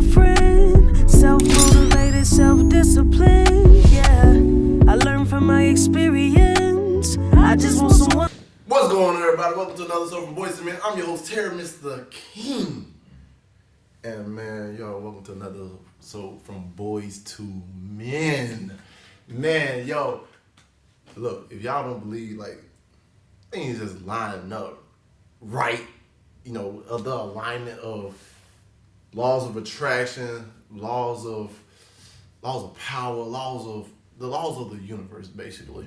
different. Self-motivated, self-disciplined. Yeah, I learned from my experience. I just want someone. What's going on, everybody? Welcome to another episode from Boyz, man. I'm your host, Terry, Mr. King. And man, y'all, welcome to another episode from Boyz to Men. Man, yo, look, if y'all don't believe, like, things just lining up right, you know, of the alignment of laws of attraction, laws of power, the laws of the universe, basically.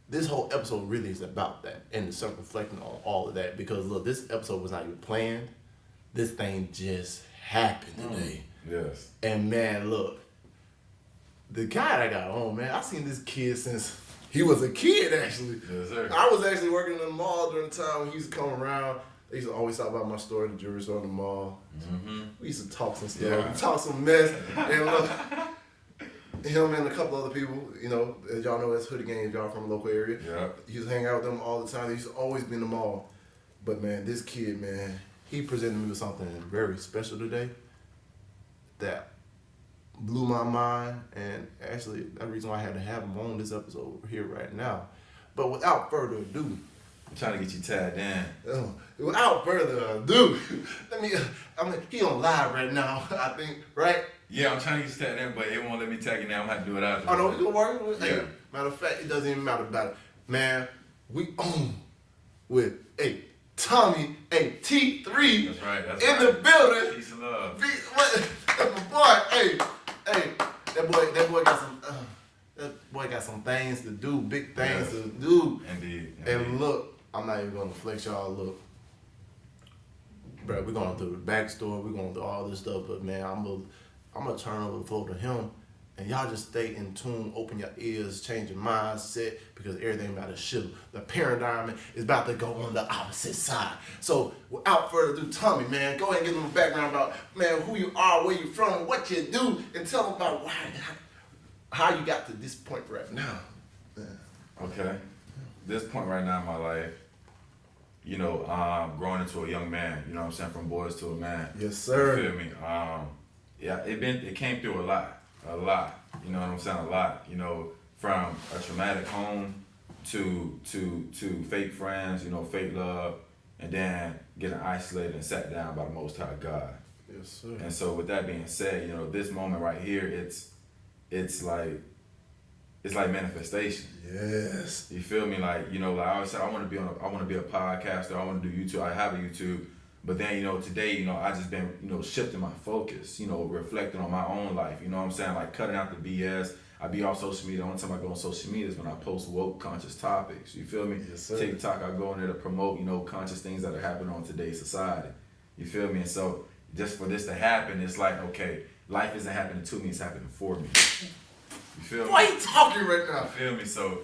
This whole episode really is about that and it's reflecting on all of that because look, this episode was not even planned. This thing just happened today. Yes. And man, look, the guy that I got on, man, I've seen this kid since he was a kid, actually. Yes, sir. I was actually working in the mall during the time when he used to come around. They used to always talk about my store, the jewelry store in the mall. Mm-hmm. We used to talk some stuff, Yeah. talk some mess. And look, him and a couple other people, you know, as y'all know, that's Hoodie Gang, if y'all from a local area. Yeah. He used to hang out with them all the time. He used to always be in the mall. But man, this kid, man, he presented me with something very special today that blew my mind. And actually, that's the reason why I had to have him on this episode here right now. But without further ado, I'm trying to get you tagged in. without further ado, he on live right now, I think, right? Yeah, I'm trying to get you tagged in, but it won't let me tag you now. I'm going to have to do it after. Oh, no, we can work with it. Yeah. Hey, matter of fact, it doesn't even matter about it. Man, we on with Tommy, T3 That's right. That's in right. the building. Peace and love. That's my boy. Hey, that boy got some things to do, big things to do. Indeed. And look, I'm not even gonna flex y'all. Look, bro, we're going through the backstory, we're going through all this stuff, but man, I'm gonna turn over the floor to him, and y'all just stay in tune, open your ears, change your mindset, because everything about to shift. The paradigm is about to go on the opposite side. So without further ado, Tommy, man, go ahead and give them a background about, man, who you are, where you from, what you do, and tell them about how you got to this point right now. Man. Okay. This point right now in my life, you know, growing into a young man, you know what I'm saying, from boys to a man. Yes, sir. You feel me? Yeah, it came through a lot, you know what I'm saying, a lot, you know, from a traumatic home to fake friends, you know, fake love, and then getting isolated and sat down by the Most High God. Yes, sir. And so with that being said, you know, this moment right here, it's like manifestation. Yes. You feel me? Like, you know, like I always said, I want to be a podcaster. I want to do YouTube. I have a YouTube. But then, you know, today, you know, I just been, you know, shifting my focus, you know, reflecting on my own life. You know what I'm saying? Like cutting out the BS. I be off social media. The only time I go on social media is when I post woke, conscious topics. You feel me? Yes, sir. TikTok, I go in there to promote, you know, conscious things that are happening on today's society. You feel me? And so just for this to happen, it's like, okay, life isn't happening to me, it's happening for me. You feel me? Why you talking right now? You feel me? So,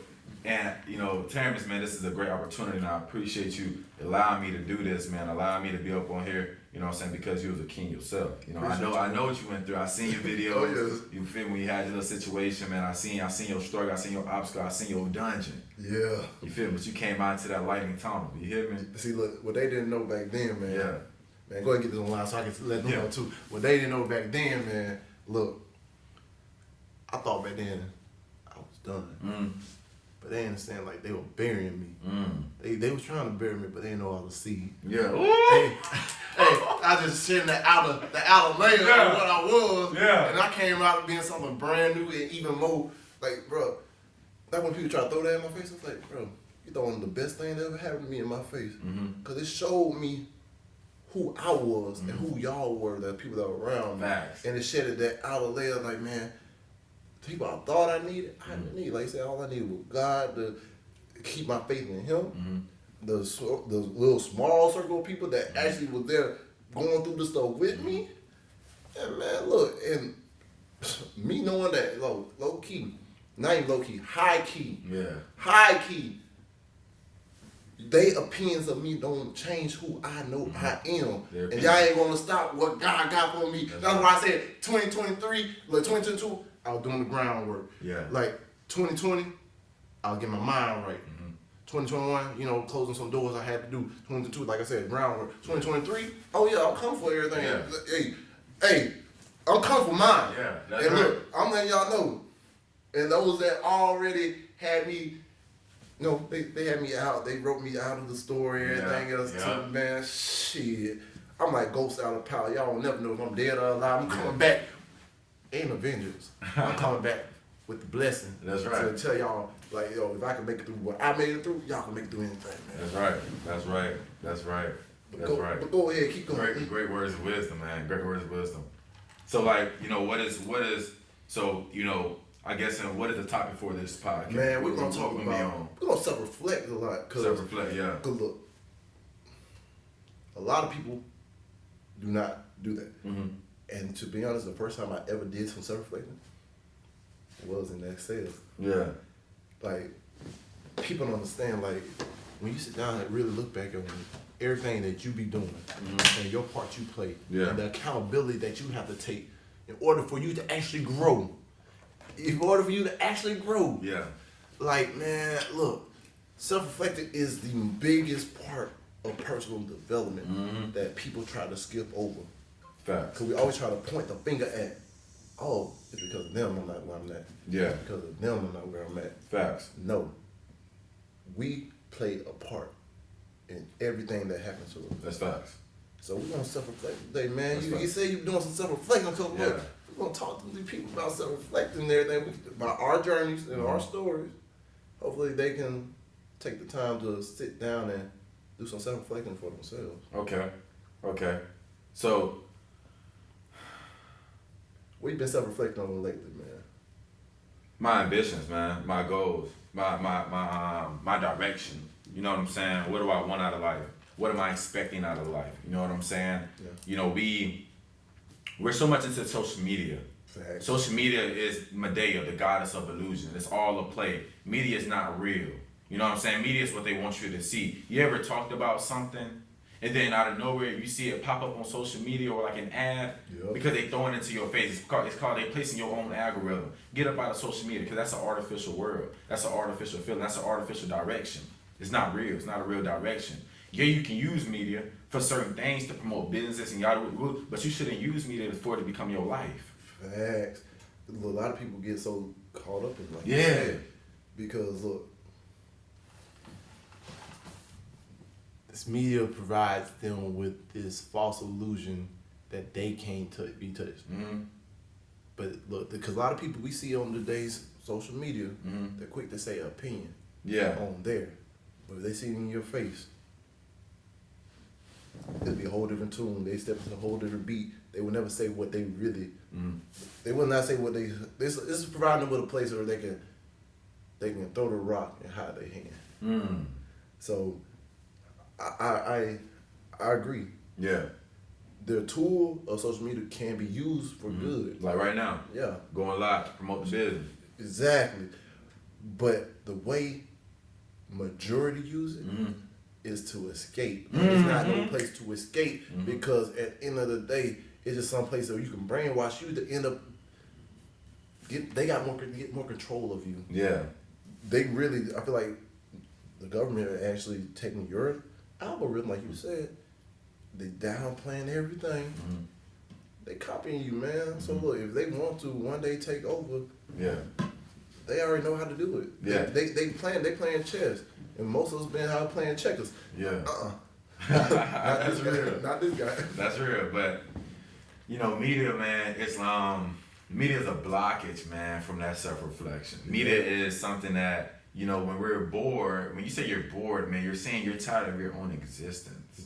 and you know, Terrence, man, this is a great opportunity, and I appreciate you allowing me to do this, man, allowing me to be up on here, you know what I'm saying, because you was a king yourself. You know, I know what you went through. I seen your videos. Oh, yes. You feel me? You had your little situation, man. I seen your struggle, I seen your obstacle, I seen your dungeon. Yeah. You feel me? But you came out into that lightning tunnel. You hear me? See, look, what they didn't know back then, man. Yeah. Man, go ahead and get this online so I can let them know too. What they didn't know back then, man, look, I thought back then I was done. But they didn't understand, like, they were burying me. They was trying to bury me, but they didn't know I was seed. Yeah. Hey, I just seen the outer layer of what I was. Yeah. And I came out being something brand new and even more, like, bro, like when people try to throw that in my face, I was like, bro, you throwing the best thing that ever happened to me in my face. Because it showed me who I was and who y'all were, the people that were around me. Facts. And it shedded that outer layer, like, man, the people I thought I needed, I didn't need. Like I said, all I needed was God to keep my faith in Him. The little small circle of people that actually was there going through this stuff with me. And man, look, and me knowing that, low key, not even low key, high key. Yeah. High key. They opinions of me don't change who I know I am. And y'all ain't gonna stop what God got for me. That's why I said 2023, like 2022, I was doing the groundwork. Yeah. Like 2020, I'll get my mind right. 2021, you know, closing some doors I had to do. 2022, like I said, groundwork. 2023, oh yeah, I'll come for everything. Yeah. Hey, I'm coming for mine. Yeah, that's and right. look, I'm letting y'all know. And those that already had me, they had me out. They wrote me out of the store and everything else too, man. Shit. I'm like Ghost out of power. Y'all will never know if I'm dead or alive. I'm coming back. Ain't Avengers. I'm coming back with the blessing. That's right. To tell y'all, like, yo, if I can make it through what I made it through, y'all can make it through anything, man. That's right. That's right. That's right. That's right. But go ahead, keep going. Great words of wisdom, man. Great words of wisdom. So, like, you know, what is so, you know, I guess, and what is the topic for this podcast? Man, we're gonna talk about. We're gonna self-reflect a lot. Self-reflect, yeah. Cause look, a lot of people do not do that. Mm-hmm. And to be honest, the first time I ever did some self-reflecting was in that sales. Yeah. Like, people don't understand, like, when you sit down and really look back on everything that you be doing and your part you play and the accountability that you have to take in order for you to actually grow. In order for you to actually grow. Yeah. Like, man, look, self-reflecting is the biggest part of personal development that people try to skip over. Facts. Because we always try to point the finger at, oh, it's because of them I'm not where I'm at. Yeah. It's because of them I'm not where I'm at. Facts. No. We play a part in everything that happens to us. That's facts. So we're going to self-reflect today, man. That's You facts. say you're doing some self-reflecting because look, we're going to talk to these people about self-reflecting and everything, about our journeys and our stories. Hopefully they can take the time to sit down and do some self-reflecting for themselves. Okay. So, What you been self-reflecting on lately, man? my ambitions, man, my goals, my direction. You know what I'm saying? What do I want out of life? What am I expecting out of life? You know what I'm saying? Yeah. You know, we're so much into social media. Facts. Social media is Medea, the goddess of illusion. It's all a play. Media is not real. You know what I'm saying? Media is what they want you to see. You ever talked about something and then out of nowhere you see it pop up on social media or like an ad because they throw it into your face. It's called they placing your own algorithm. Get up out of social media because that's an artificial world. That's an artificial feeling. That's an artificial direction. It's not real. It's not a real direction. Yeah, you can use media for certain things to promote businesses and yada, but you shouldn't use media for it to become your life. Facts. A lot of people get so caught up in like Yeah. because look, this media provides them with this false illusion that they can't be touched. Mm-hmm. But look, because a lot of people we see on today's social media, they're quick to say opinion on there. But if they see it in your face, it'll be a whole different tune. They step into a whole different beat. They will never say what they really. They will not say what they. This is providing them with a place where they can throw the rock and hide their hand. So, I agree. Yeah. The tool of social media can be used for good. Like right now. Yeah. Going live to promote the business. Exactly. But the way majority use it is to escape. It's not no place to escape because at the end of the day, it's just some place where you can brainwash you to end up they get more control of you. Yeah. They really, I feel like the government are actually taking your algorithm, like you said, they downplaying everything. They copying you, man. So look, if they want to one day take over, they already know how to do it. Yeah. They playing chess. And most of us been out playing checkers. Yeah. Not this guy. That's real. But you know, media, man, it's media is a blockage, man, from that self-reflection. Media is something that, you know, when we're bored, when you say you're bored, man, you're saying you're tired of your own existence.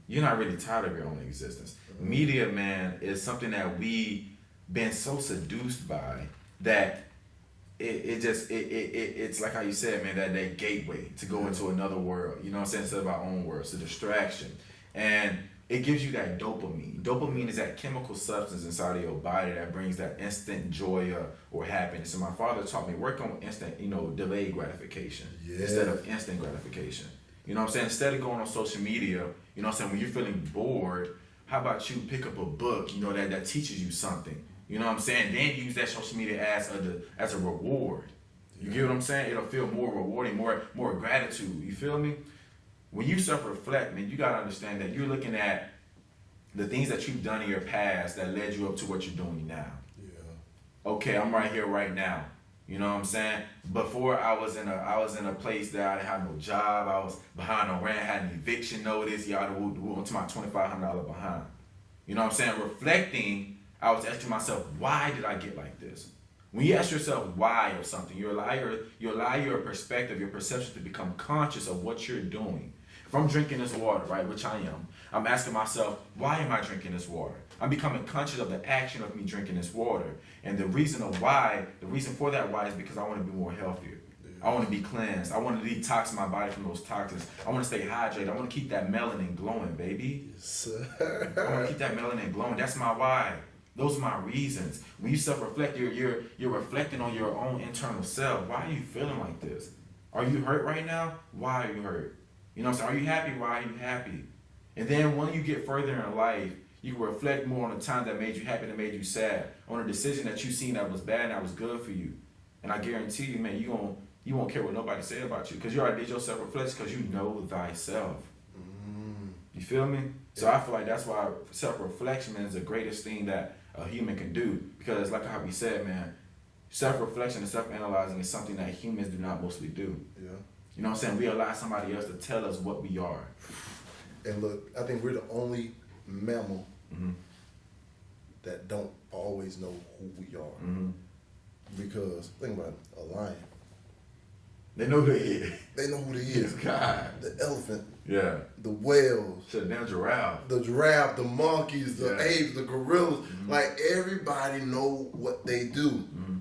You're not really tired of your own existence. Media, man, is something that we been so seduced by that it's like how you said, man, that gateway to go into another world, you know what I'm saying, instead of our own world. It's a distraction. And it gives you that dopamine. Dopamine is that chemical substance inside of your body that brings that instant joy or happiness. And my father taught me, work on instant, delayed gratification instead of instant gratification. You know what I'm saying? Instead of going on social media, you know what I'm saying, when you're feeling bored, how about you pick up a book, that teaches you something. You know what I'm saying? Then use that social media as a reward. You get what I'm saying? It'll feel more rewarding, more gratitude. You feel me? When you self-reflect, man, you gotta understand that you're looking at the things that you've done in your past that led you up to what you're doing now. Yeah. Okay, I'm right here right now. You know what I'm saying? Before I was in a place that I didn't have no job. I was behind on rent, had an eviction notice. Y'all went to my $2,500 behind. You know what I'm saying? Reflecting, I was asking myself, why did I get like this? When you ask yourself why of something, you allow your perspective, your perception to become conscious of what you're doing. If I'm drinking this water, right, which I am, I'm asking myself, why am I drinking this water? I'm becoming conscious of the action of me drinking this water. And the reason for that why is because I want to be more healthier. I want to be cleansed. I want to detox my body from those toxins. I want to stay hydrated. I want to keep that melanin glowing, baby. Yes, I want to keep that melanin glowing. That's my why. Those are my reasons. When you self-reflect, you're reflecting on your own internal self. Why are you feeling like this? Are you hurt right now? Why are you hurt? You know what I'm saying? Are you happy? Why are you happy? And then when you get further in life, you can reflect more on the time that made you happy, that made you sad, on a decision that you seen that was bad and that was good for you. And I guarantee you, man, you won't care what nobody say about you because you already did your self-reflection because you know thyself. You feel me? So I feel like that's why self-reflection, man, is the greatest thing that a human can do. Because like how we said, man, self-reflection and self-analyzing is something that humans do not mostly do. Yeah. You know what I'm saying? We allow somebody else to tell us what we are. And look, I think we're the only mammal that don't always know who we are. Because think about it, a lion. They know who they is. They know who they is. God. The elephant. Yeah. The whales. Shit, damn giraffe. The giraffe, the monkeys, the apes, the gorillas. Mm-hmm. Like everybody know what they do. Mm-hmm.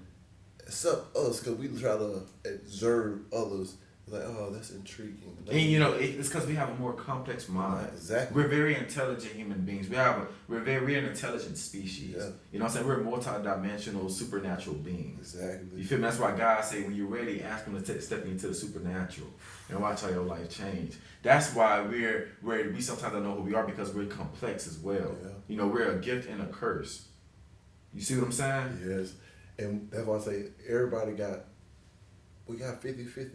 Except us, because we try to observe others. Like, oh, that's intriguing. And you know, it's because we have a more complex mind. Exactly. We're very intelligent human beings. We're an intelligent species. Yeah. You know what I'm saying? We're multi-dimensional, supernatural beings. Exactly. You feel me? That's why God say when you're ready, ask him to step into the supernatural and watch how your life change. That's why we sometimes don't know who we are because we're complex as well. Yeah. You know, we're a gift and a curse. You see what I'm saying? Yes. And that's why I say we got 50-50.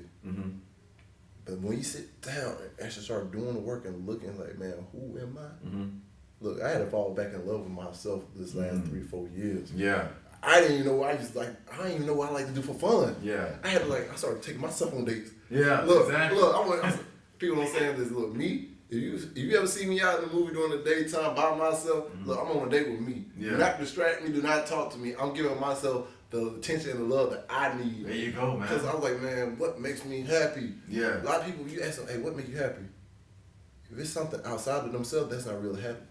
But when you sit down and actually start doing the work and looking like, man, who am I? Look, I had to fall back in love with myself this last 3-4 years. Yeah. I didn't even know I didn't even know what I like to do for fun. Yeah. I started taking myself on dates. Yeah. Look, exactly. people don't say this. Look, me. If you ever see me out in the movie during the daytime by myself, look, I'm on a date with me. Yeah. Do not distract me. Do not talk to me. I'm giving myself the attention and the love that I need. There you go, man. Because I was like, man, what makes me happy? Yeah. A lot of people, you ask them, hey, what makes you happy? If it's something outside of themselves, that's not really happy.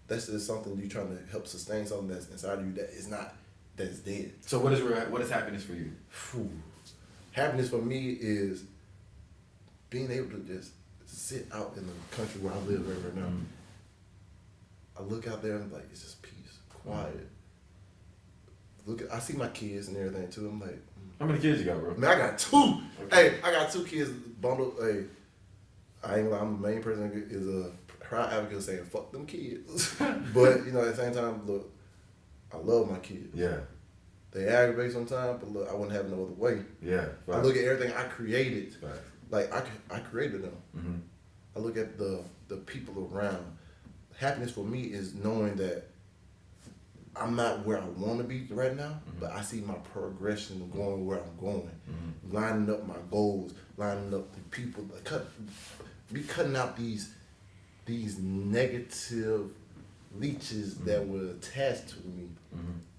That's just something you're trying to help sustain something that's inside of you that is not, that's dead. So what is happiness for you? Happiness for me is being able to just sit out in the country where I live right now. I look out there and like, it's just peace, quiet. I see my kids and everything too. I'm like, how many kids you got, bro? man, I got 2. Okay. Hey, I got 2 kids bundled. Hey, I ain't gonna lie, I'm the main person that is a proud advocate saying fuck them kids. But you know, at the same time, look, I love my kids. Yeah. They aggravate sometimes, but look, I wouldn't have no other way. Yeah. I look at everything I created. Right. Like I created them. I look at the people around. Happiness for me is knowing that I'm not where I want to be right now, but I see my progression of going where I'm going, lining up my goals, lining up the people, cutting out these negative leeches that were attached to me,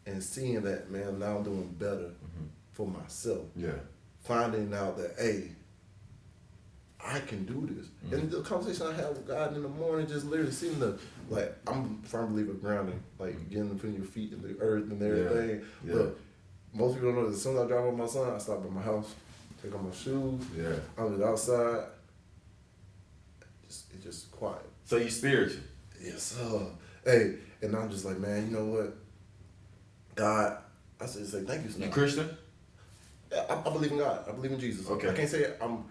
and seeing that, man, now I'm doing better for myself. Yeah. Finding out that, hey, I can do this. And the conversation I have with God in the morning, just literally seeing like, I'm a firm believer of grounding, like putting your feet in the earth and everything. Yeah. Look, most people don't know this. As soon as I drive with my son, I stop at my house, take off my shoes. Yeah. I'm just outside. It's just quiet. So you spiritual? Yes, sir. Hey, and I'm just like, man, you know what? God, I say thank you. You Christian? Yeah, I believe in God. I believe in Jesus. Okay. I can't say I'm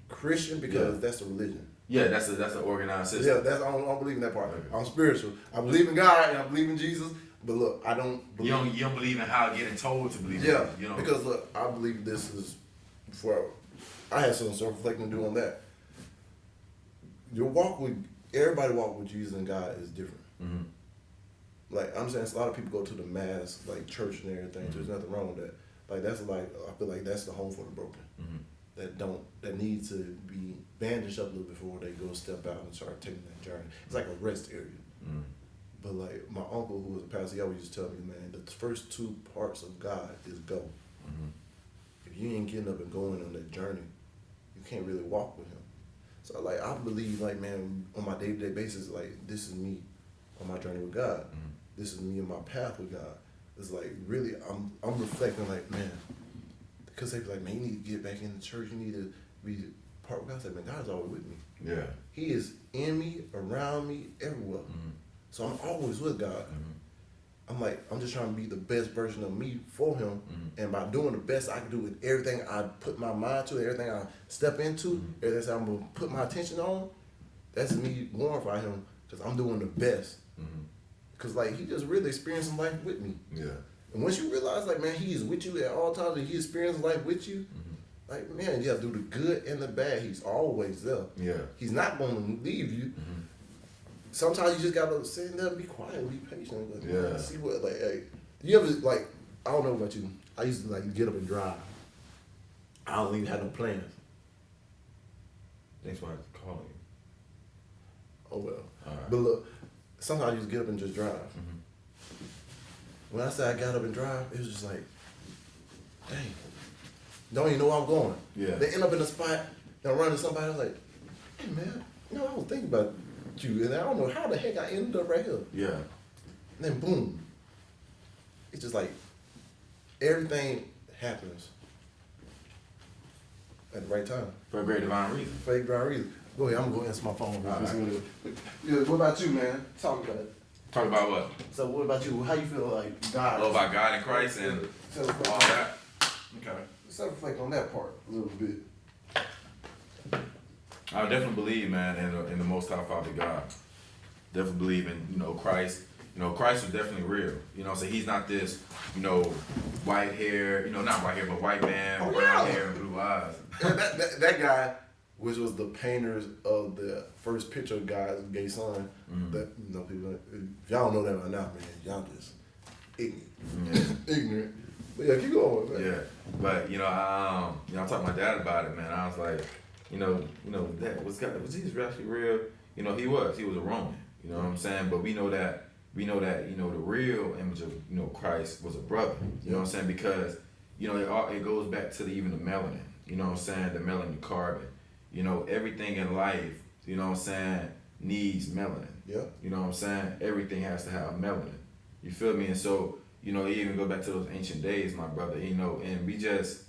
Christian because that's a religion. Yeah, that's an organized system. Yeah, I don't believe in that part. Okay. I'm spiritual. I believe in God and I believe in Jesus, but look, I don't believe. You don't believe in how getting told to believe. Yeah, in, you know. because look, I believe this is for. I had some self-reflecting to do on that. Everybody walk with Jesus and God is different. Mm-hmm. Like, I'm saying, a lot of people go to the mass, like church and everything. There's nothing wrong with that. Like, that's like, I feel like that's the home for the broken. That need to be bandaged up a little before they go step out and start taking that journey. It's like a rest area. But like my uncle, who was a pastor, he always used to tell me, man, the first 2 parts of God is go. If you ain't getting up and going on that journey, you can't really walk with him. So like, I believe, like, man, on my day-to-day basis, like, this is me on my journey with God. This is me on my path with God. It's like, really, I'm reflecting, like, man, because they be like, man, you need to get back in the church. You need to be part of God. I said, man, God's always with me. Yeah. He is in me, around me, everywhere. So I'm always with God. I'm like, I'm just trying to be the best version of me for him. And by doing the best I can do with everything I put my mind to, everything I step into, everything I'm going to put my attention on, that's me glorifying him because I'm doing the best. Because, like, he just really experiencing life with me. Yeah. And once you realize, like, man, he is with you at all times and he experiences life with you, like, man, you have to do the good and the bad. He's always there. Yeah. He's not going to leave you. Sometimes you just got to sit there and be quiet and be patient. Like, Yeah. See what, like, hey, you ever, like, I don't know about you. I used to, like, get up and drive. I don't even have no plans. Thanks for calling you. Oh, well. All right. But look, sometimes I just get up and just drive. When I say I got up and drive, it was just like, dang, don't even know where I'm going. Yeah. They end up in a spot, and run into somebody, I was like, hey, man, you know, I was thinking about you, and I don't know how the heck I ended up right here. Yeah. And then boom. It's just like, everything happens at the right time. For a great divine reason. For a divine reason. Go ahead, I'm going to go answer my phone. All right. Yeah, what about you, man? Talk about it. Talk about what? So what about you? How you feel like God? Oh, about God and Christ and all that. Okay. Let's reflect on that part a little bit. I definitely believe, man, in the Most High Father God. Definitely believe in, you know, Christ. You know, Christ was definitely real. You know, so he's not this, you know, white hair, you know, not white hair, but white man, brown hair and blue eyes. that guy, which was the painters of the first picture of God's gay son, that, you know, people, if y'all don't know that right now, man, y'all just ignorant. Ignorant. But yeah, keep going, man. Yeah. But, you know, I talked to my dad about it, man. I was like, you know, Dad, was Jesus actually real? You know, he was a Roman. You know what I'm saying? But we know that, you know, the real image of, you know, Christ was a brother. You know what I'm saying? Because, you know, it goes back to even the melanin. You know what I'm saying? The melanin carbon. You know, everything in life, you know what I'm saying, needs melanin. Yeah. You know what I'm saying? Everything has to have melanin. You feel me? And so, you know, it even go back to those ancient days, my brother, you know, and we just,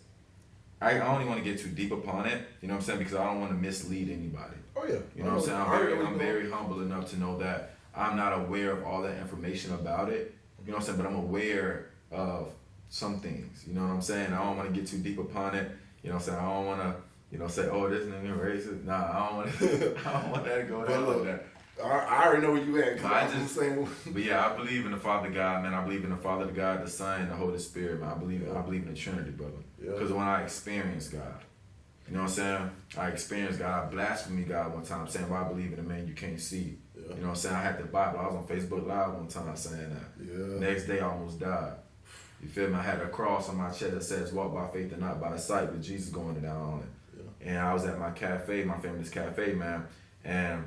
I don't even want to get too deep upon it, you know what I'm saying, because I don't want to mislead anybody. Oh, yeah. You know what I'm saying? I'm very humble enough to know that I'm not aware of all that information about it, you know what I'm saying, but I'm aware of some things, you know what I'm saying? I don't want to get too deep upon it, you know what I'm saying? I don't want to, you know, say, oh, this nigga racist. Nah, I don't want that to go down like that. I already know where you at. But yeah, I believe in the Father God, man. I believe in the Father God, the Son, and the Holy Spirit, man. I believe in the Trinity, brother. Because when I experienced God, you know what I'm saying? I experienced God. I blasphemed God one time, saying, well, I believe in a man you can't see. You know what I'm saying? I had the Bible. I was on Facebook Live one time saying that. Next day, I almost died. You feel me? I had a cross on my chest that says, walk by faith and not by sight, with Jesus going down on it. And I was at my cafe, my family's cafe, man. And,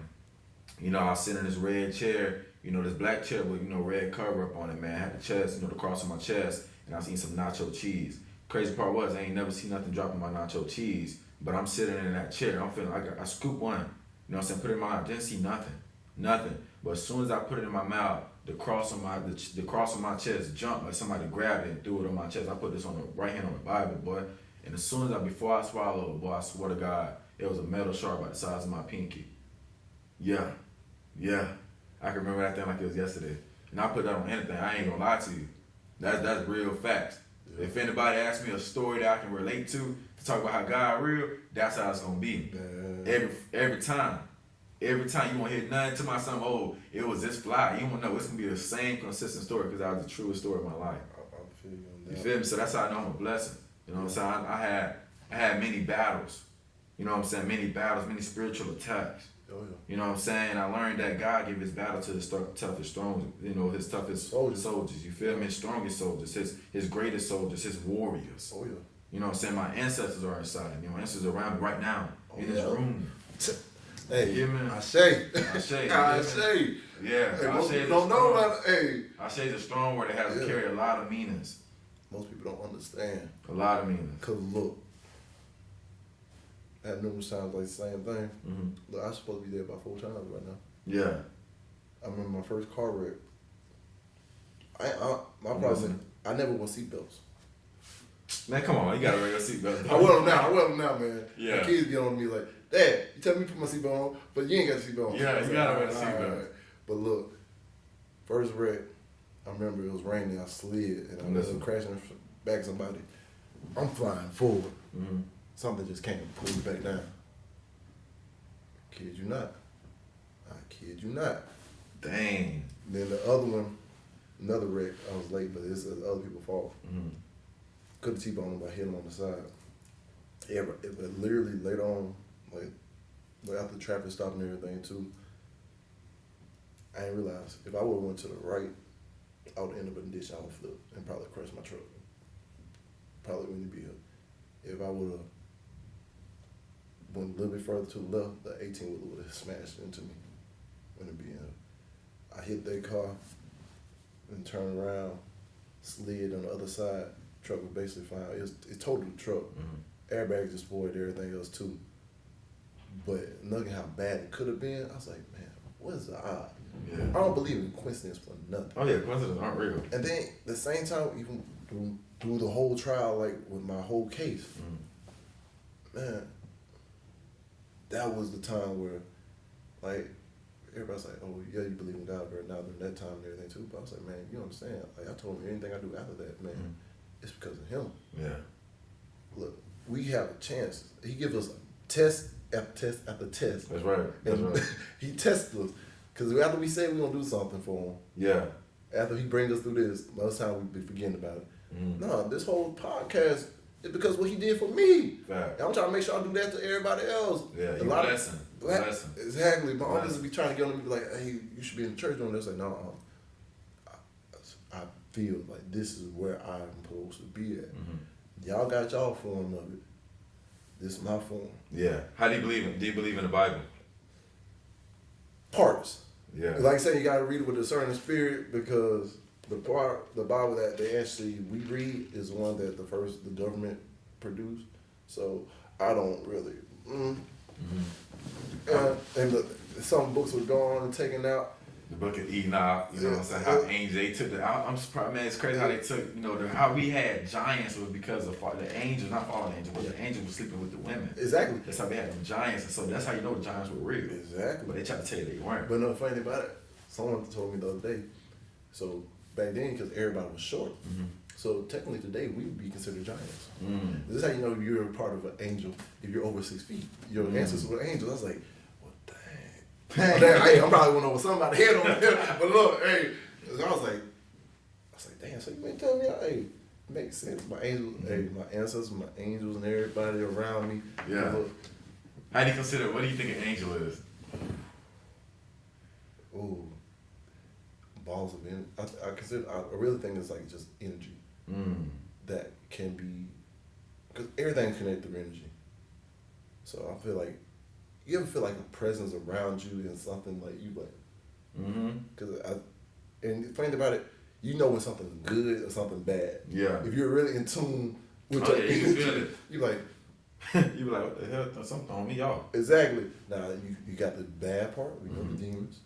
you know, I was sitting in this red chair, you know, this black chair with, you know, red cover up on it, man. I had the chest, you know, the cross on my chest, and I was eating some nacho cheese. Crazy part was, I ain't never seen nothing dropping my nacho cheese, but I'm sitting in that chair. I'm feeling like I scooped one, you know what I'm saying, put it in my mouth. Didn't see nothing. But as soon as I put it in my mouth, the cross on my chest jumped, like somebody grabbed it and threw it on my chest. I put this on the right hand on the Bible, boy. And as soon as before I swallowed it, boy, I swear to God, it was a metal sharp about the size of my pinky. Yeah. I can remember that thing like it was yesterday. And I put that on anything. I ain't gonna lie to you. That's real facts. Yeah. If anybody asks me a story that I can relate to talk about how God real, that's how it's gonna be. Every time you won't hear nothing to my son, oh, it was this fly. You won't know. It's gonna be the same consistent story because that was the truest story of my life. You feel me? So that's how I know I'm a blessing. You know what I'm saying? I had many battles. You know what I'm saying? Many battles, many spiritual attacks. Oh, yeah. You know what I'm saying? I learned that God gave his battle to his toughest strong, his toughest soldiers. You feel me? His strongest soldiers, his greatest soldiers, his warriors. Oh, yeah. You know what I'm saying? My ancestors are inside me. My ancestors are around me right now in this room. Hey, you hear me? I say. Yeah. Hey, most people don't know about it. Hey. Ashe is a strong word that has to carry a lot of meanings. Most people don't understand. A lot of meanings. Because look, I had numerous times like the same thing. Mm-hmm. Look, I'm supposed to be there about 4 times right now. Yeah. I remember my first car wreck. My problem, I never wore seatbelts. Man, come on, you gotta wear your seatbelt. I wear them now, man. Yeah. My kids get on me like, Dad, you tell me to put my seatbelt on, but you ain't got the seatbelt on. Yeah, you gotta wear the seatbelt. Right. But look, first wreck, I remember it was raining, I slid, and I was crashing back somebody. I'm flying forward. Mm-hmm. Something just came and pulled me back down. Kid you not. I kid you not. Dang. Then the other one, another wreck, I was late, but it's other people's fault. Mm-hmm. Couldn't T-bone him by hitting him on the side. Yeah, but literally later on, like after the traffic stopped and everything too, I didn't realize if I would have went to the right, I would end up in the ditch. I would flip and probably crash my truck. Probably wouldn't be here. If I would have went a little bit further to the left, the 18 would have smashed into me. Wouldn't be in here. I hit their car and turned around, slid on the other side. Truck was basically fine. It totaled the truck. Mm-hmm. Airbags destroyed everything else too. But looking how bad it could have been, I was like, man, what is the odd? Yeah. I don't believe in coincidence for nothing. Oh yeah, coincidences aren't real. And then at the same time, even through the whole trial, like with my whole case, man, that was the time where, like, everybody's like, oh yeah, you believe in God very now during that time and everything too. But I was like, man, you understand? Like I told him anything I do after that, man, it's because of him. Yeah. Look, we have a chance. He gives us test after test after test. That's right. That's and right. he tests us. Because after we say we're going to do something for him, Yeah. after he brings us through this, most time we be forgetting about it. Mm-hmm. No, this whole podcast is because what he did for me. Fact. And I'm trying to make sure I do that to everybody else. Yeah, a you lot blessing. Blessing. Exactly. My Blessing. uncles be trying to get on me, be like, hey, you should be in the church doing this. Like, no, I feel like this is where I'm supposed to be at. Mm-hmm. Y'all got y'all form of it. This is my form. Yeah. How do you believe in? Do you believe in the Bible? Parts. Yeah. Like I say, you got to read it with a certain spirit because the Bible that we read is one that the government produced. So I don't really. And some books were gone and taken out. The book of Enoch, you know what I'm saying? How angels, they took I'm surprised, man, it's crazy how they took, how we had giants was because of the angels, not fallen angels, but the angels were sleeping with the women. Exactly. That's how they had them giants, and so that's how you know the giants were real. Exactly. But they tried to tell you they weren't. But no, funny thing about it, someone told me the other day, so back then, because everybody was short, so technically today we would be considered giants. This is how you know you're a part of an angel if you're over 6 feet. Your ancestors were angels. I was like, well, dang. Hey, I'm probably went over somebody's head on here. But look, hey, I was like, damn, so you ain't telling me, hey, it makes sense. My angels, hey, my ancestors, my angels, and everybody around me. Yeah. Look, How do you consider, what do you think an angel is? ooh, balls of energy. I really think it's like just energy that can be, because everything's connected through energy. So I feel like, you ever feel like a presence around you and something like you like, because and the thing about it, you know when something's good or something bad. Yeah. If you're really in tune with your energy, you feel it. You like, You be like, what the hell? Something on me, y'all. exactly. Now you got the bad part, we know the demons,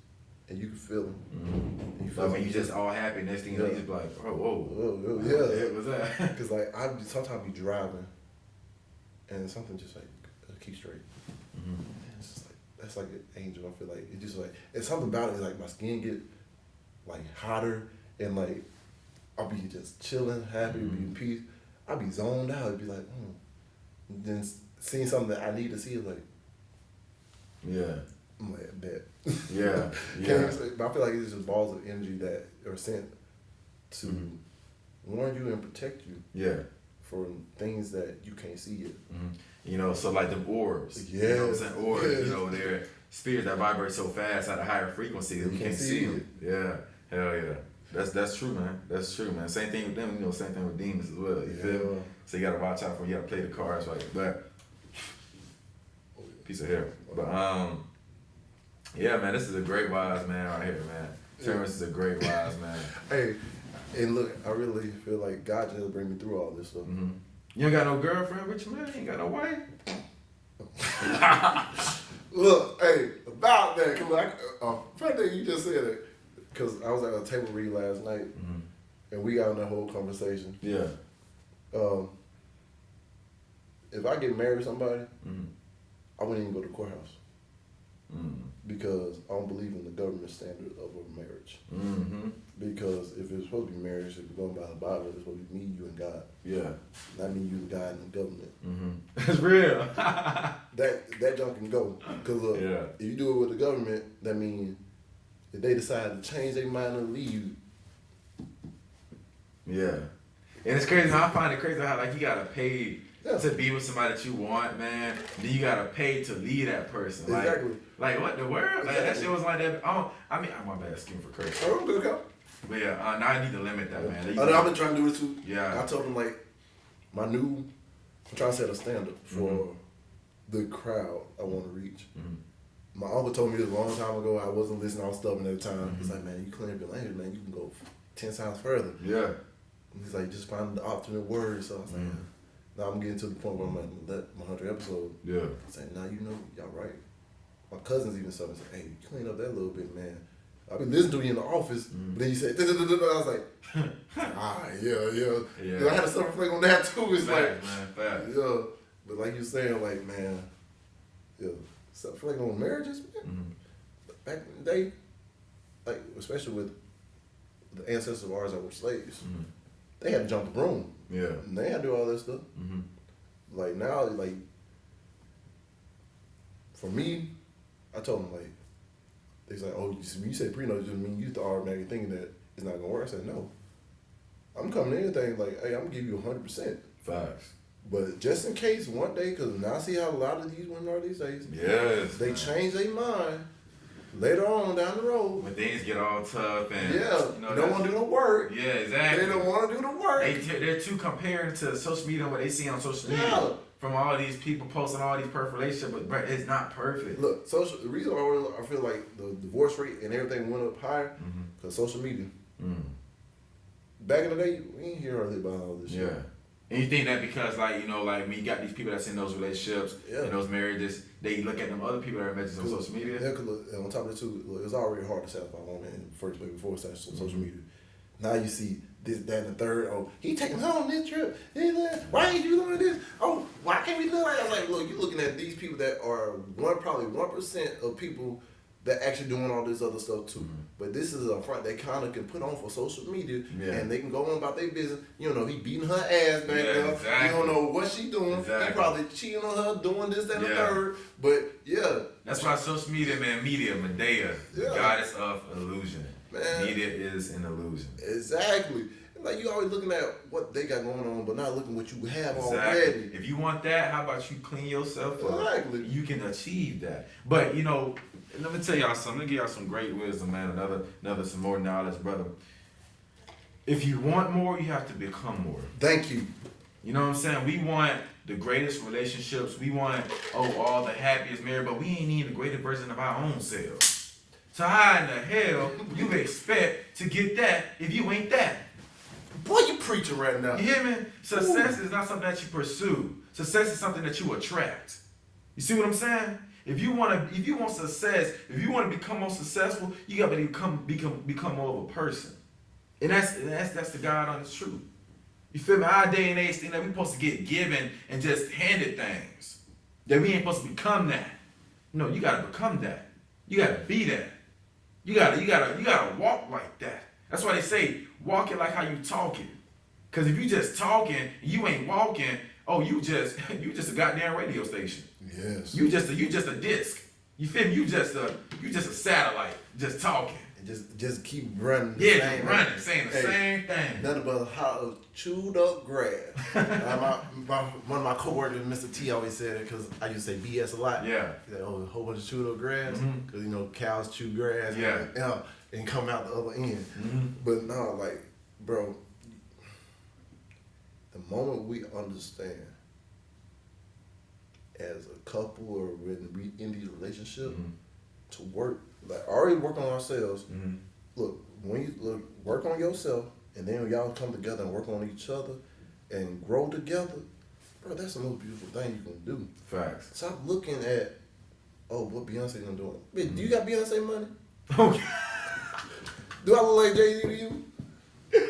and you can feel them. Mm-hmm. You But when you just all happy, next thing you know, you just be like, oh, whoa. Oh, yeah. What the heck was that? Because like sometimes be driving, and something just like keep straight. And it's just like that's like an angel. I feel like it just like it's something about it. Like my skin get like hotter, and like I'll be just chilling, happy, be in peace. I'll be zoned out. It'd be like, then seeing something that I need to see, like, Yeah. I'm like, bet. Yeah. But I feel like it's just balls of energy that are sent to warn you and protect you. Yeah. For things that you can't see yet. So like the orbs. Yeah. You know what I'm saying? Orbs, Yeah. spirits that vibrate so fast at a higher frequency that we can't see them. Yeah, hell yeah. That's true, man. That's true, man. Same thing with them, you know, same thing with demons as well. You feel me? So you gotta watch out for, you gotta play the cards right. But piece of hair. But yeah, man, this is a great wise man right here, man. Terrence is a great wise man. Hey, and look, I really feel like God just bring me through all this stuff. Mm-hmm. You ain't got no girlfriend with you, man? You ain't got no wife? Look, hey, about that, cause funny thing you just said it, cause I was at a table read last night, and we got in that whole conversation. Yeah. If I get married to somebody, I wouldn't even go to the courthouse because I don't believe in the government standard of a marriage. Because if it's supposed to be marriage, if you're going by the Bible, it's supposed to be me, you, and God. Yeah. Not me, you, and God, and the government. That's real. that junk can go. Because if you do it with the government, that means if they decide to change their mind and leave. Yeah. And it's crazy. I find it crazy how like you gotta pay to be with somebody that you want, man. Then you gotta pay to leave that person. Exactly. Like what the world? Like, Exactly. that shit was like that. I'm my bad, skin for cursing. Oh, I'm good, go. But yeah, now I need to limit that, man. I've been trying to do it too. Yeah. I told them like I'm trying to set a standard for the crowd I want to reach. My uncle told me this a long time ago. I wasn't listening. I was stubborn at the time. He's like, man, you clean up your language, man. You can go 10 times further. Yeah. And he's like, just find the alternate words. So I was like, now I'm getting to the point where I'm at my 100th episode. Yeah. Saying, now you know, y'all right. My cousins even said, hey, you clean up that little bit, man. I've been listening to you in the office, but then you said, I was like, yeah. I had to self-reflect on that too. It's Fact, man, fact. Yeah. But like you're saying, like, man, self-reflect on marriages, man. Back in the day, like, especially with the ancestors of ours that were slaves, they had to jump the broom. Yeah. And they had to do all that stuff. Like now, like, for me, I told them, like, they said, oh, you say prenup, just mean you automatically thinking that it's not going to work. I said, no. I'm coming to anything like, hey, I'm going to give you 100%. Facts. But just in case one day, because now I see how a lot of these women are these days. Yes. They change their mind later on down the road. When things get all tough and you know, don't want to do the work. Yeah, exactly. They don't want to do the work. They're too comparing to social media and what they see on social media from all these people posting all these perfect relationships, but it's not perfect. Look, the reason why I feel like the divorce rate and everything went up higher because social media. Back in the day, we ain't hear hardly about all this shit. And you think that because, like, you know, like when you got these people that's in those relationships and those marriages, they look at them other people that are messages on social media. Yeah, because on top of it too, it was already hard to satisfy a woman in the first place before social media. Now you see this, that, and the third. Oh, he taking her on this trip. Why ain't you doing this? Oh, why can't we do that? I was like, look, you're looking at these people that are probably 1% of people that actually doing all this other stuff too. But this is a front they kind of can put on for social media, and they can go on about their business. You know, he beating her ass back there. Exactly. You don't know what she doing. Exactly. He probably cheating on her, doing this, that, and the third. But that's why social media, man, Medea, the goddess of illusion. Man. Media is an illusion. Exactly. Like you always looking at what they got going on, but not looking what you have already. If you want that, how about you clean yourself up? Exactly. You can achieve that. But you know, let me tell y'all something. Let me give y'all some great wisdom, man. Some more knowledge, brother. If you want more, you have to become more. Thank you. You know what I'm saying? We want the greatest relationships. We want all the happiest marriage, but we ain't need the greatest version of our own selves. So how in the hell you expect to get that if you ain't that? Boy, you preaching right now. You hear me? Success is not something that you pursue. Success is something that you attract. You see what I'm saying? If you want success, if you want to become more successful, you got to become more of a person. And that's the God honest truth. You feel me? Our day and age think that we supposed to get given and just handed things. That we ain't supposed to become that. No, you gotta become that. You gotta be that. You gotta walk like that. That's why they say walk it like how you talking. Cause if you just talking and you ain't walking, you just a goddamn radio station. Yes. You just a disc. You feel me? You just a satellite just talking. and just keep running. Saying the same thing. Nothing but hot, chewed up grass. One of my coworkers, Mr. T, always said it because I used to say BS a lot. Yeah. He said, "Oh, a whole bunch of chewed up grass," because cows chew grass. Yeah. And come out the other end. Mm-hmm. But no, like, bro, the moment we understand as a couple or when we in these relationships to work, like already work on ourselves. Look, when you work on yourself, and then y'all come together and work on each other and grow together, bro, that's the most beautiful thing you can do. Facts. Stop looking at, what Beyonce done doing. Bitch, do you got Beyonce money? Do I look like Jay-Z to you?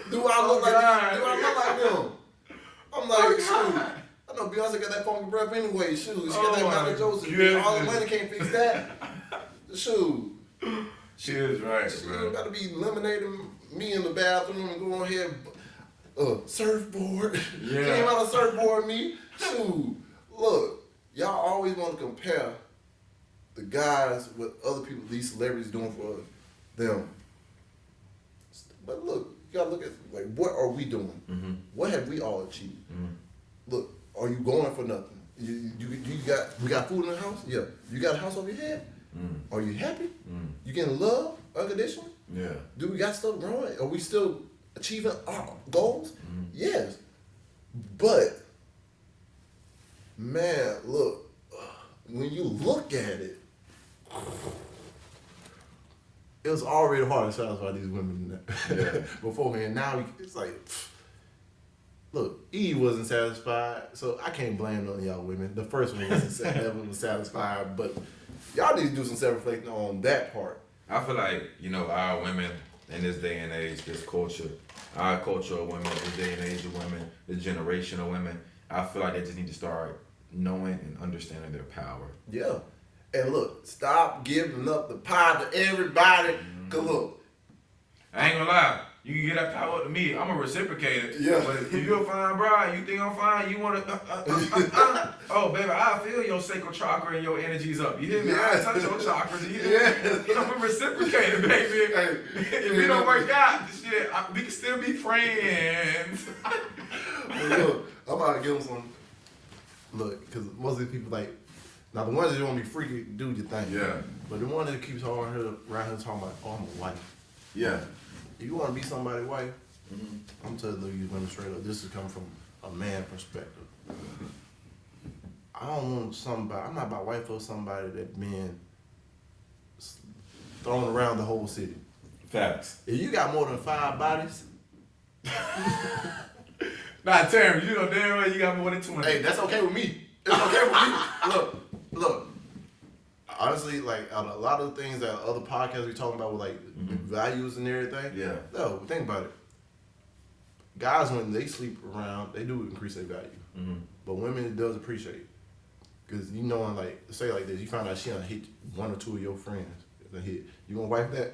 Do I look like them? I'm like, shoot. I know Beyonce got that funky breath anyway. Shoot, she got that Michael Joseph. All the money can't fix that. Shoot. She is right, She bro. got to be eliminating me in the bathroom and go on here. Surfboard. Yeah. Came out of surfboard me. Shoot. Look, y'all always want to compare the guys with other people, these celebrities doing for them. But look, you gotta look at like what are we doing? What have we all achieved? Look, are you going for nothing? We got food in the house? Yeah. You got a house over your head? Are you happy? You getting love unconditionally? Yeah. Do we got stuff growing? Are we still achieving our goals? Yes. But man, look, when you look at it, it was already hard to satisfy these women beforehand. Now it's like, look, Eve wasn't satisfied, so I can't blame none of y'all women. The first one never was satisfied, but y'all need to do some self-reflecting on that part. I feel like, our women in this day and age, this culture, our culture of women, this day and age of women, the generation of women, I feel like they just need to start knowing and understanding their power. Yeah. And look, stop giving up the power to everybody. Cause look, I ain't gonna lie, you can get that power up to me. I'm a reciprocator. Yeah. But if you're a fine bride, you think I'm fine, you wanna oh baby, I feel your sacral chakra and your energy's up. You hear me? I touch your chakras. You hear me? I'm a reciprocator, baby. Hey, if we don't work out, shit, we can still be friends. look, I'm about to give them some. Look, because most of these people like. Now the ones that want to be freaky, do your thing. Yeah. But the one that keeps around here talking about, I'm a wife. Yeah. If you want to be somebody's wife, I'm telling you women straight up, this is coming from a man perspective. I don't want somebody, I'm not about wife for somebody that been thrown around the whole city. Facts. If you got more than 5 bodies, Nah, Terry, you know damn well you got more than 20. hey, that's okay with me. It's okay with me. Look. Honestly, like a lot of the things that other podcasts we talking about with like values and everything. Yeah. No, think about it. Guys, when they sleep around, they do increase their value. But women, it does appreciate. Because like say like this, you find out she done hit 1 or 2 of your friends. You gonna wipe that?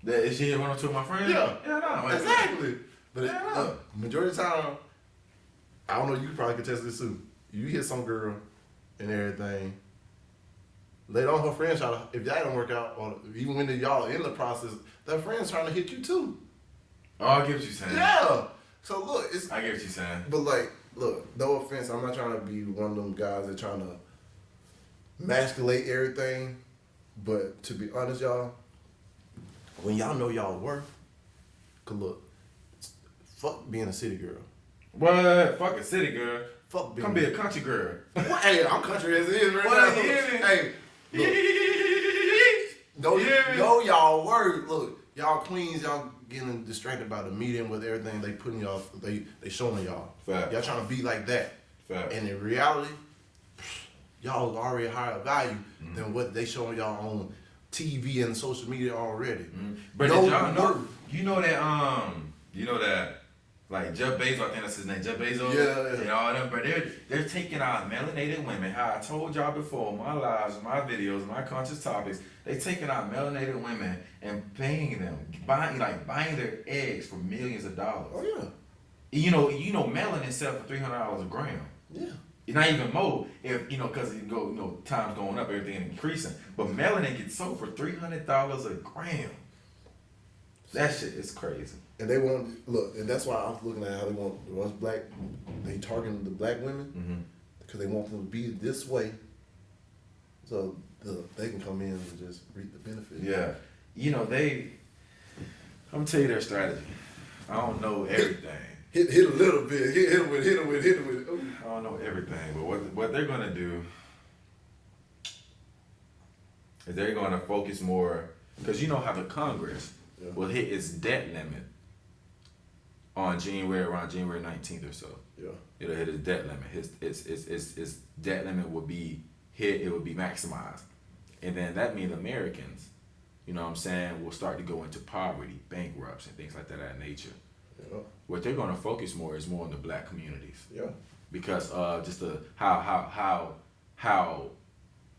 Is she hit 1 or 2 of my friends? Yeah. Yeah, no. Exactly. But Yeah. Majority of the time, I don't know, you probably could test this too. You hit some girl and everything. Later on, her friends try to, if that don't work out, or even when y'all are in the process, their friends trying to hit you too. Oh, I get what you're saying. Yeah. So look, I get what you're saying. But like, look, no offense, I'm not trying to be one of them guys that trying to masculate everything. But to be honest, y'all, when y'all know y'all worth, cause look, fuck being a city girl. What? Fuck a city girl. Fuck being Come be a country girl. What? Hey, I'm country as it is right What, now. you hear me? Hey, look, know y'all worth. Look, y'all queens, y'all getting distracted by the media with everything they putting y'all, they showing y'all. Fact. Y'all trying to be like that. Fact. And in reality, y'all already higher value than what they showing y'all on TV and social media already. But No did y'all know? worth. You know that like Jeff Bezos, I think that's his name, Jeff Bezos. Yeah. And all them, but they're taking out melanated women. How I told y'all before, my lives, my videos, my conscious topics, they taking out melanated women and paying them, buying their eggs for millions of dollars. Oh yeah. You know, melanin sell for $300 a gram. Yeah. Not even more, if because it go, time's going up, everything increasing. But melanin gets sold for $300 a gram. That shit is crazy. And they want look, and that's why I'm looking at how they want once black, they targeting the black women because they want them to be this way, so they can come in and just reap the benefits. Yeah, you know I'm gonna tell you their strategy. I don't know everything. Hit a little bit. Hit them with. Ooh. I don't know everything, but what they're gonna do is they're gonna focus more, because you know how the Congress will hit its debt limit on around January 19th or so. Yeah. It'll hit its debt limit. Its debt limit will be hit. It will be maximized, and then that means Americans, you know what I'm saying, will start to go into poverty, bankrupts, and things like that nature. Yeah. What they're going to focus more is more on the black communities. Yeah. Because just how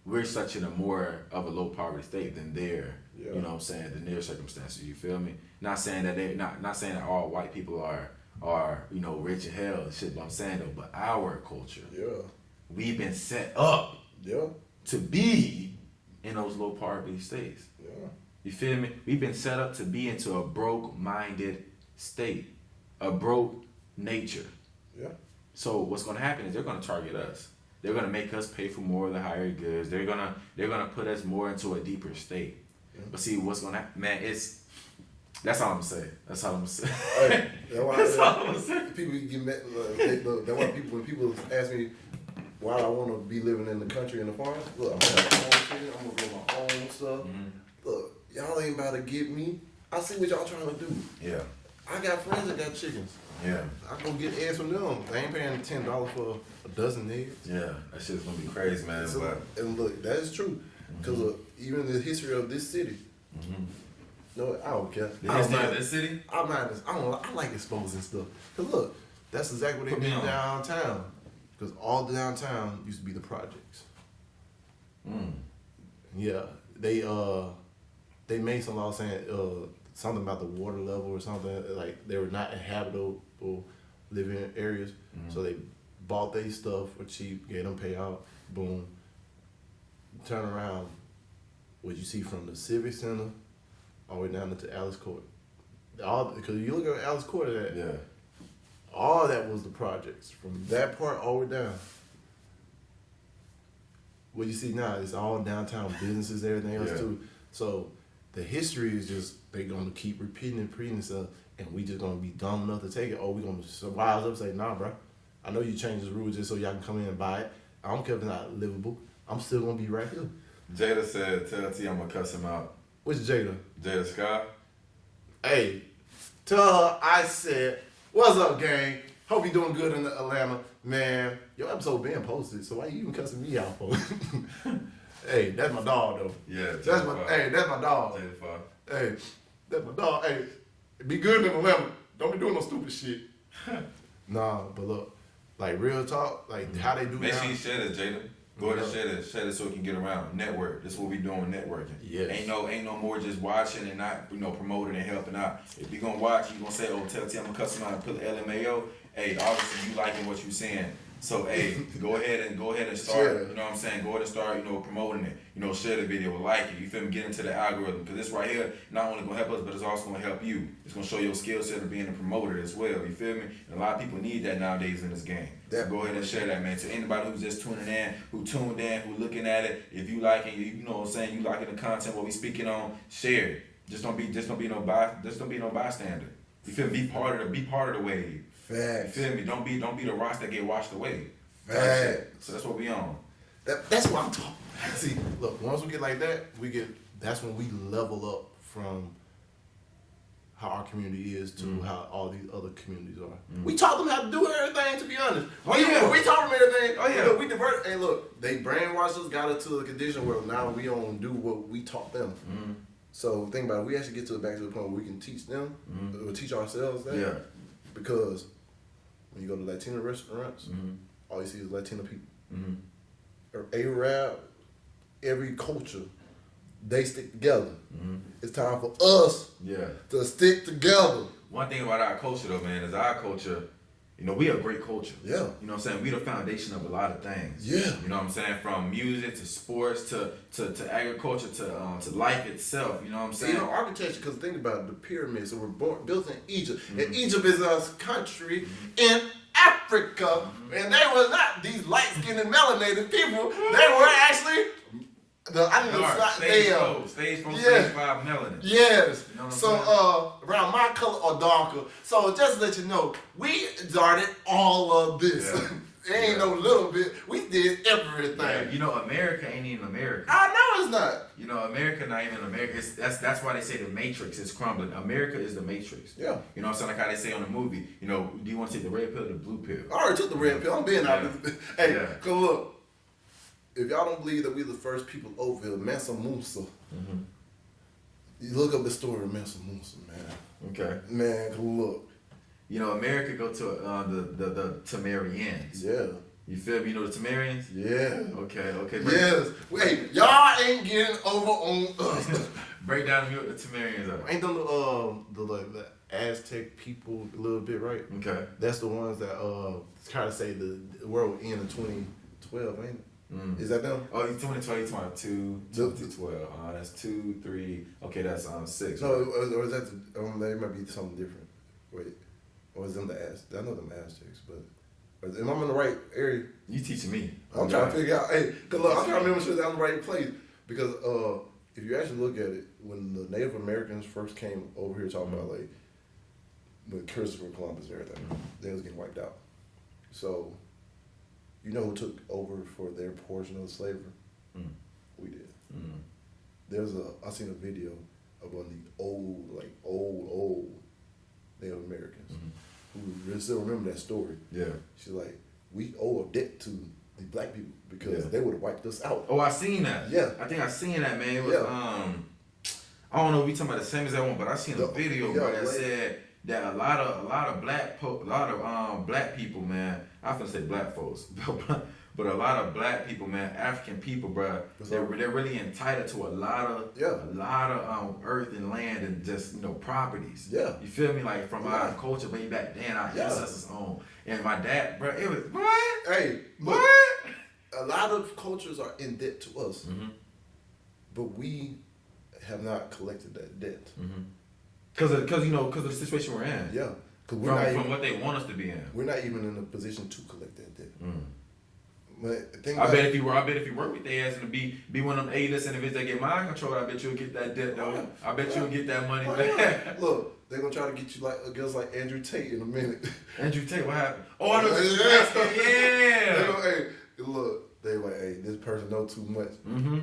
we're such in a more of a low poverty state than their, you know what I'm saying, than their circumstances. You feel me? Not saying that they not saying that all white people are you know rich in hell and shit. But I'm saying though, but our culture, we've been set up, to be in those low poverty states. Yeah. You feel me? We've been set up to be into a broke-minded state, a broke nature. Yeah. So what's going to happen is they're going to target us. They're going to make us pay for more of the higher goods. They're gonna put us more into a deeper state. Yeah. But see, what's going to happen, man? That's all I'm saying. That's all I'm saying. Hey, that's all I'm saying. People get mad. That's why when people ask me why I want to be living in the country and the farm, look, I'm gonna have my own chicken. I'm gonna grow my own stuff. Look, y'all ain't about to get me. I see what y'all trying to do. Yeah. I got friends that got chickens. Yeah. I go get eggs from them. They ain't paying $10 for a dozen eggs. Yeah, that shit's gonna be crazy, man. So, and look, that is true. Because even the history of this city. No, I don't care. The history of this city? I like exposing stuff. Because look, that's exactly what they did downtown. Because all downtown used to be the projects. Yeah, they made some law saying something about the water level or something, like they were not inhabitable living areas. So they bought their stuff for cheap, gave them payout, boom. Turn around, what you see from the Civic Center all the way down into Alice Court. Because you look at Alice Court, all that was the projects. From that part all the way down. What you see now is all downtown businesses, everything else too. So the history is just, they're going to keep repeating stuff, and we just going to be dumb enough to take it, or we going to survive up and say, nah, bro, I know you changed the rules just so y'all can come in and buy it. I don't care if it's not livable. I'm still going to be right here. Jada said, tell T I'm going to cuss him out. Which Jada? Jada Scott. Hey, tell her I said, what's up, gang? Hope you doing good in Atlanta. Man, your episode being posted, so why you even cussing me out for? Hey, that's my dog, though. Yeah, that's my dog. Hey, that's my dog. Hey, be good in Atlanta. Don't be doing no stupid shit. Nah, but look, like real talk, like how they do. Make sure you share this, Jada. Go ahead and share this so we can get around. Network. This is what we doing, networking. Yes. Ain't no more just watching and not promoting and helping out. If you gonna watch, you gonna say, oh, tell T I'm gonna cuss him out and put the LMAO. Hey, obviously you liking what you saying. So hey, go ahead and start. Sure. You know what I'm saying? Go ahead and start. promoting it. Share the video, like it. You feel me? Get into the algorithm, because this right here not only gonna help us, but it's also gonna help you. It's gonna show your skill set of being a promoter as well. You feel me? And a lot of people need that nowadays in this game. So go ahead and share that, man. To anybody who's just tuning in, who looking at it, if you liking, you know what I'm saying, you liking the content what we speaking on, share it. Just don't be no bystander. You feel me? Be part of the wave. Facts. You feel me? Don't be the rocks that get washed away. Facts. So that's what we on. That's what I'm talking. See, look, once we get like that, that's when we level up from how our community is to how all these other communities are. We taught them how to do everything, to be honest. We taught them everything. Oh yeah. Look, we divert. Hey, look, they brainwashed us, got us to a condition where now we don't do what we taught them. So think about it. We actually get back to the point where we can teach them, or teach ourselves that. Yeah. Because when you go to Latino restaurants, all you see is Latino people. Or Arab, every culture, they stick together. It's time for us to stick together. One thing about our culture though, man, is our culture, You know, we a great culture. Yeah. You know what I'm saying? We the foundation of a lot of things. Yeah. You know what I'm saying? From music to sports to agriculture to life itself. You know what I'm saying? You know, architecture, because think about it, the pyramids that were built in Egypt. And Egypt is a country in Africa. And they were not these light-skinned and melanated people. They were actually... Stage 4, stage 5 melanin. Yes. You know what I'm So around my color or darker. So just to let you know, we started all of this. Yeah. It ain't no little bit. We did everything. Yeah, you know, America ain't even America. I know it's not. You know, America not even America. That's why they say the Matrix is crumbling. America is the Matrix. Yeah. You know what I'm saying? Like how they say on the movie, you know, do you want to take the red pill or the blue pill? I already took the red pill. I'm being out. Hey, Yeah. cause look, if y'all don't believe that we the first people over here, Mansa Musa, you look up the story of Mansa Musa, man. Okay. Man, look. You know, America go to the Tamarians. Yeah. You feel me? You know the Tamarians? Yeah. Okay. Yes. Wait, y'all ain't getting over on us. Break down what the Tamarians are. Ain't them the Aztec people a little bit, right? Okay. That's the ones that try to say the world will end in 2012, ain't it? Is that them? Oh, 2020, 22, 2012. That's 2, 3. Okay, that's 6. No, or is that they might be something different. Wait, or is them the Aztecs? I know them Aztecs, but am I in the right area? You teaching me? I'm trying to figure out. Hey, cause look, I'm trying to remember sure that I'm in the right place because if you actually look at it, when the Native Americans first came over here talking about like with Christopher Columbus and everything, they was getting wiped out. So. You know who took over for their portion of slavery? We did. I seen a video of one of the old Native Americans who really still remember that story. Yeah. She's like, we owe a debt to the black people because they would have wiped us out. Oh, I seen that. Yeah. I think I seen that, man. It was I don't know if we talking about the same as that one, but I seen a video bro, that said that a lot of black people, man. I was gonna say black folks, but a lot of black people, man, African people, bro, they're really entitled to a lot of earth and land and just properties. Yeah, you feel me? Like from our culture way back then, our ancestors own. And my dad, bro, it was what? Hey, what? A lot of cultures are in debt to us, but we have not collected that debt. Because of the situation we're in. Yeah. From what they want us to be in. We're not even in a position to collect that debt. But I bet if you work with their ass and be one of them A-list individuals that get mind control, I bet you'll get that debt though. I bet you'll get that money back. Look, they're gonna try to get you like a girl like Andrew Tate in a minute. Andrew Tate, what happened? Oh, I know. Hey, look, they like, hey, this person know too much.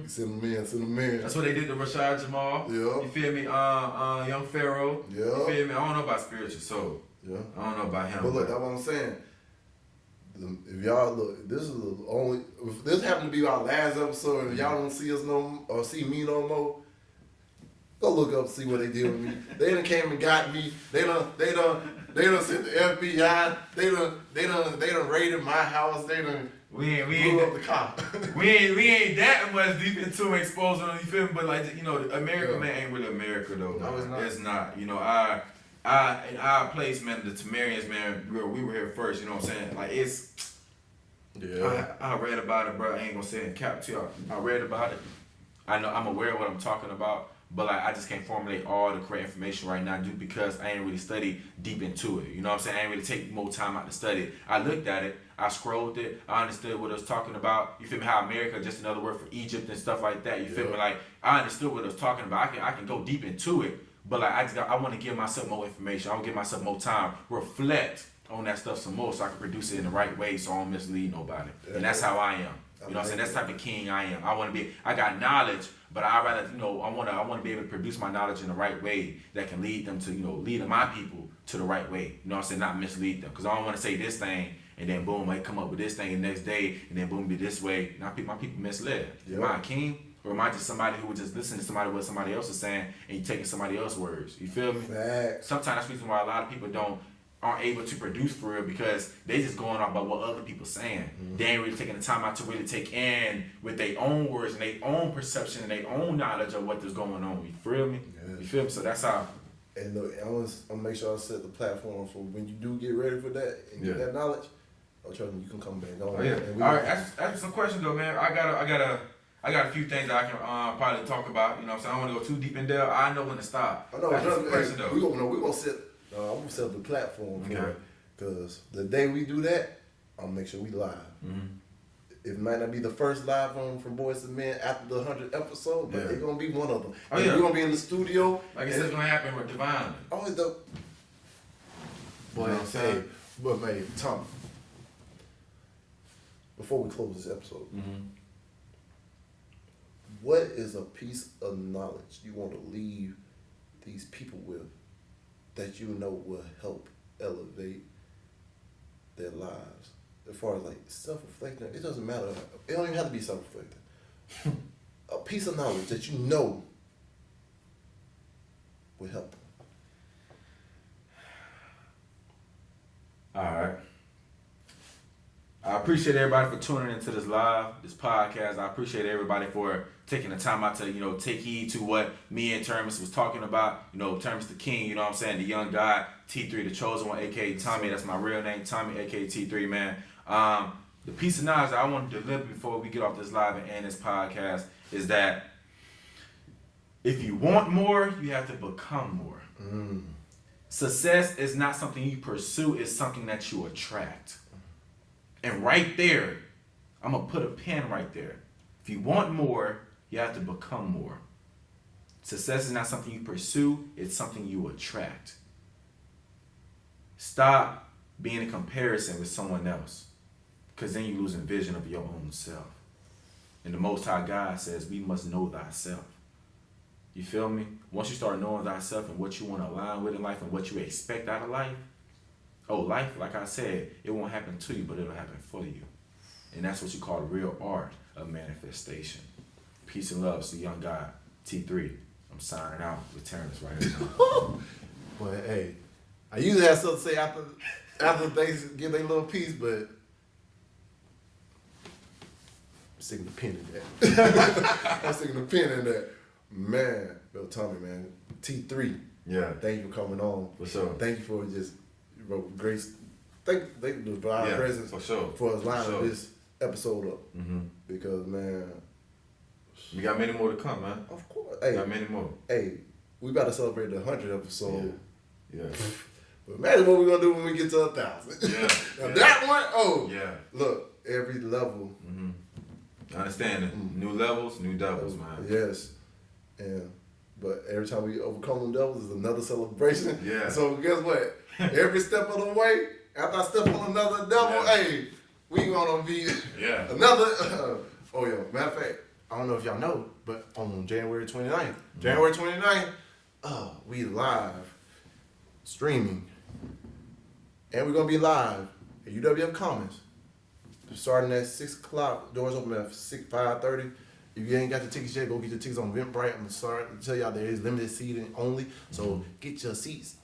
Send them in. That's what they did to Rashad Jamal. Yeah. You feel me? Young Pharaoh. Yeah. You feel me? I don't know about spiritual soul. Yeah. I don't know about him. But look, that's what I'm saying. If y'all look, this is the only. If this happened to be our last episode, and y'all don't see us see me no more, go look up, see what they did with me. They done came and got me. They done sent the FBI. They done raided my house. They done blew up the car. we ain't that much deep into exposing them. You feel me? But like America, man, ain't really America though. No, it's not. It's not. In our place, man, the Tamarians, man, we were here first, you know what I'm saying? Like, it's... Yeah. I read about it, bro. I ain't gonna say it in cap to y'all. I read about it. I know I'm aware of what I'm talking about, but like I just can't formulate all the correct information right now just because I ain't really studied deep into it. You know what I'm saying? I ain't really take more time out to study it. I looked at it, I scrolled it, I understood what it was talking about. You feel me? How America, just another word for Egypt and stuff like that. You feel me? Like, I understood what it was talking about. I can go deep into it. But like I want to give myself more information. I want to give myself more time, reflect on that stuff some more, so I can produce it in the right way, so I don't mislead nobody. And that's how I am. You know what I'm saying? That's the type of king I am. I got knowledge, but I rather I want to be able to produce my knowledge in the right way that can lead them to lead my people to the right way. You know what I'm saying? Not mislead them, because I don't want to say this thing and then boom, I come up with this thing the next day and then boom, be this way. Now my people misled. Am I a king? Or am I just somebody who would just listen to what somebody else is saying and you taking somebody else's words? You feel me? Facts. Sometimes that's the reason why a lot of people aren't able to produce for real, because they just going off by what other people saying. They ain't really taking the time out to really take in with their own words and their own perception and their own knowledge of what is going on. You feel me? Yeah. You feel me? So that's how And look, I'm gonna make sure I set the platform for when you do get ready for that and get that knowledge. Oh, trust me, you can come back. Oh yeah. All right, ask some questions though, man. I got a few things that I can probably talk about. You know what I'm saying? I don't want to go too deep in there. I know when to stop. I know. Ask some questions though. We're gonna set. I'm gonna set the platform for it because the day we do that, I'll make sure we live. Mm-hmm. It might not be the first live on from Boyz II Men after the 100th episode, but it's gonna be one of them. Oh yeah. We're gonna be in the studio. Like I said, it's gonna happen with Divine. Oh, it's dope. Boy, I'm saying, but man, Tom. Before we close this episode, what is a piece of knowledge you want to leave these people with that you know will help elevate their lives? As far as like self-reflecting, it doesn't matter. It don't even have to be self-reflecting. A piece of knowledge that you know will help them. All right. I appreciate everybody for tuning into this podcast. I appreciate everybody for taking the time out to, take heed to what me and Terrence was talking about. Terrence the King, you know what I'm saying? The young guy, T3, the chosen one, a.k.a. Tommy. That's my real name, Tommy, a.k.a. T3, man. The piece of knowledge that I want to deliver before we get off this live and end this podcast is that if you want more, you have to become more. Success is not something you pursue, it's something that you attract. And right there, I'm going to put a pin right there. If you want more, you have to become more. Success is not something you pursue, it's something you attract. Stop being in comparison with someone else, because then you're losing vision of your own self. And the Most High God says, we must know thyself. You feel me? Once you start knowing thyself and what you want to align with in life and what you expect out of life, life, like I said, it won't happen to you, but it'll happen for you. And that's what you call the real art of manifestation. Peace and love to young guy, T3. I'm signing out with Terrence right now. Boy, hey, I usually have something to say after they give their little piece, but I'm sticking the pin in that. I'm sticking the pin in that. Man, Bill Tommy, man. T3. Yeah. Thank you for coming on. For sure. Thank you for just grace. Thank you for our presence. For sure. For us lining this episode up. Because, man. We got many more to come, man. Of course. Hey, got many more. Hey, we about to celebrate the 100th episode. Yeah. But imagine what we're going to do when we get to 1,000. Yeah. Now that one, yeah. Look, every level. I understand it. New levels, new devils, man. Yes. But every time we overcome them devils is another celebration. Yeah. So guess what? Every step of the way, after I step on another devil, hey, we gonna be another. Matter of fact, I don't know if y'all know, but on January 29th, we live streaming, and we're gonna be live at UWF Commons, starting at 6 o'clock. Doors open at 5:30. If you ain't got the tickets yet, go get your tickets on Eventbrite. I'm sorry to tell y'all there is limited seating only, so get your seats.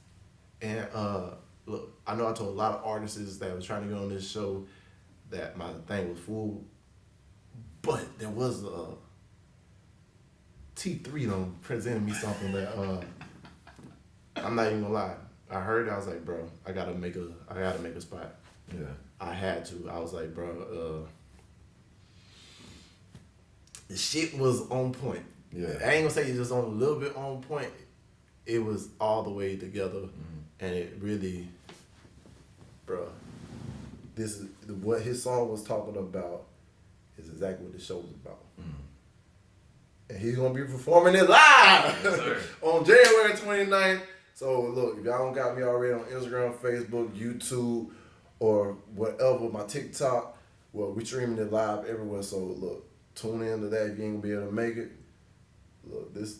And look, I know I told a lot of artists that was trying to get on this show that my thing was full, but there was T3 done presented me something that I'm not even gonna lie. I heard it, I was like, bro, I gotta make a spot. Yeah. I had to. I was like, bro, the shit was on point. Yeah. I ain't gonna say it's just on a little bit on point. It was all the way together, and it really, bro. This is what his song was talking about. Is exactly what the show was about. And he's gonna be performing it live on January 29th. So look, if y'all don't got me already on Instagram, Facebook, YouTube, or whatever, my TikTok, well, we streaming it live everywhere. So look. Tune in to that if you ain't gonna be able to make it. Look, this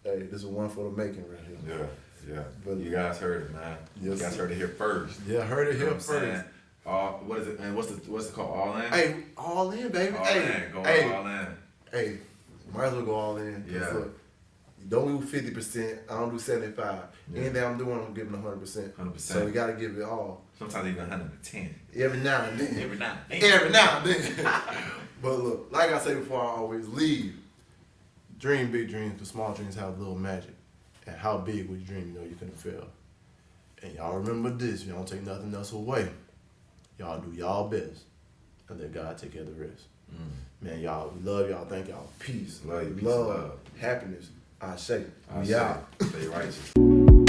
is one for the making right here. Yeah. But you guys heard it, man. Yes, you guys heard it here first. Yeah, heard it here first. What is it? And what's it called? All in? Hey, all in, baby. All in. All in. Hey, might as well go all in. Yeah. Look, don't do 50%. I don't do 75. Yeah. Anything I'm doing, I'm giving 100%. 100%. So we gotta give it all. Sometimes even 110. Every now and then. Every now and then. But look, like I say before, I always leave. Dream big dreams, but small dreams have little magic. And how big was your dream? You know you couldn't fail. And y'all remember this. You don't take nothing else away. Y'all do y'all best. And let God take care of the rest. Man, y'all, we love y'all. Thank y'all. Peace. Love you. Peace, love. Happiness. I say. We out. Stay righteous.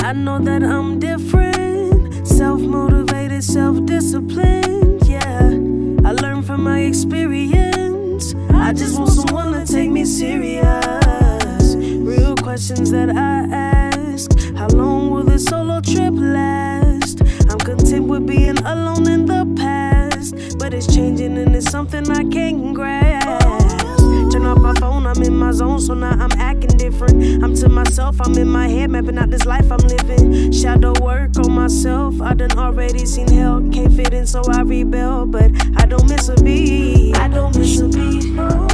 I know that I'm different, self-motivated, self-disciplined, yeah. I learned from my experience. I just want someone to take me serious. Real questions that I ask. How long will this solo trip last? I'm content with being alone in the past, but it's changing and it's something I can't grasp. Turn off my phone, I'm in my zone, so now I'm acting different. I'm to myself, I'm in my head, mapping out this life I'm living. Shadow work on myself, I done already seen hell. Can't fit in, so I rebel, but I don't miss a beat. I don't miss a beat.